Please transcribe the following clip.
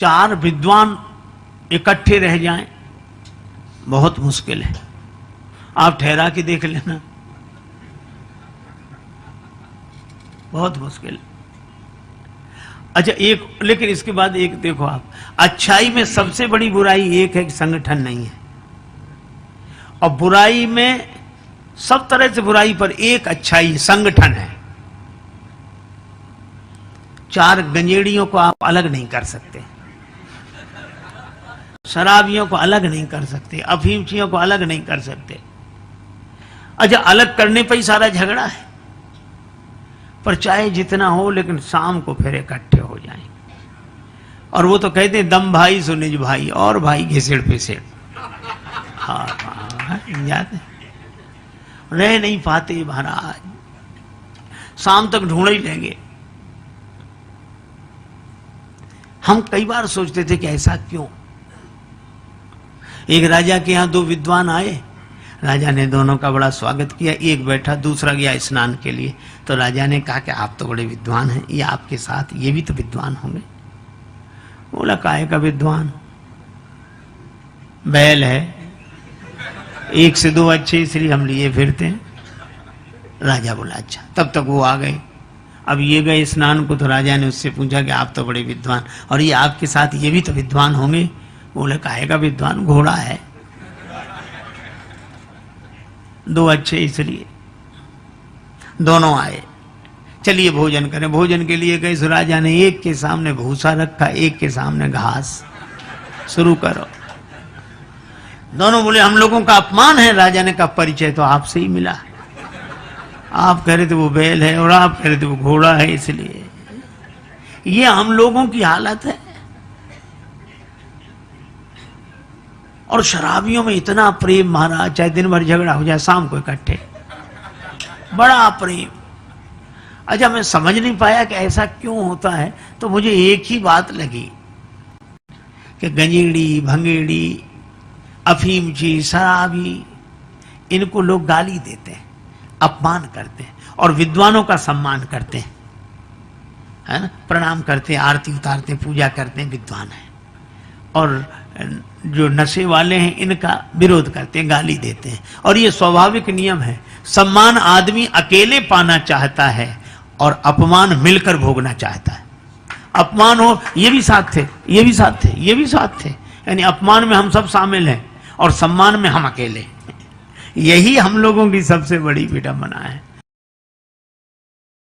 चार विद्वान इकट्ठे रह जाएं, बहुत मुश्किल है। आप ठहरा के देख लेना, बहुत मुश्किल। अच्छा, एक लेकिन इसके बाद एक देखो आप, अच्छाई में सबसे बड़ी बुराई एक है कि संगठन नहीं है, और बुराई में सब तरह से बुराई पर एक अच्छाई संगठन है। चार गंजेड़ियों को आप अलग नहीं कर सकते, शराबियों को अलग नहीं कर सकते, अफीमचियों को अलग नहीं कर सकते। अच्छा, अलग करने पर ही सारा झगड़ा है, पर चाहे जितना हो लेकिन शाम को फिर इकट्ठे हो जाएं। और वो तो कहते हैं दम भाई सो निज भाई, और भाई घिसेड़ पिसेड़। हाँ, याद है, रह नहीं पाते महाराज, शाम तक ढूंढ ही लेंगे। हम कई बार सोचते थे कि ऐसा क्यों। एक राजा के यहां दो विद्वान आए, राजा ने दोनों का बड़ा स्वागत किया। एक बैठा, दूसरा गया स्नान के लिए। तो राजा ने कहा कि आप तो बड़े विद्वान हैं, ये आपके साथ ये भी तो विद्वान होंगे। बोला, काहे का विद्वान, बैल है, एक से दो अच्छे इसलिए हम लिए फिरते हैं। राजा बोला अच्छा। तब तक वो आ गए। अब ये गए स्नान को, तो राजा ने उससे पूछा कि आप तो बड़े विद्वान, और ये आपके साथ ये भी तो विद्वान होंगे। बोले, काहे का विद्वान, घोड़ा है, दो अच्छे इसलिए। दोनों आए, चलिए भोजन करें। भोजन के लिए गए, राजा ने एक के सामने भूसा रखा, एक के सामने घास। शुरू करो। दोनों बोले, हम लोगों का अपमान है। राजा ने कहा, परिचय तो आपसे ही मिला, आप कह रहे थे वो बैल है और आप कह रहे थे वो घोड़ा है, इसलिए ये हम लोगों की हालत है। और शराबियों में इतना प्रेम महाराज, चाहे दिन भर झगड़ा हो जाए, शाम को इकट्ठे, बड़ा प्रेम। अच्छा, मैं समझ नहीं पाया कि ऐसा क्यों होता है, तो मुझे एक ही बात लगी कि गंजेड़ी, भंगेड़ी, अफीमची, शराबी, इनको लोग गाली देते हैं, अपमान करते हैं, और विद्वानों का सम्मान करते हैं, है ना, प्रणाम करते हैं, आरती उतारते हैं, पूजा करते हैं, विद्वान है। और जो नशे वाले हैं इनका विरोध करते हैं, गाली देते हैं। और ये स्वाभाविक नियम है। सम्मान आदमी अकेले पाना चाहता है और अपमान मिलकर भोगना चाहता है। अपमान हो, ये भी साथ थे, ये भी साथ थे, ये भी साथ थे, यानी अपमान में हम सब शामिल हैं और सम्मान में हम अकेले। यही हम लोगों की सबसे बड़ी विडंबना है।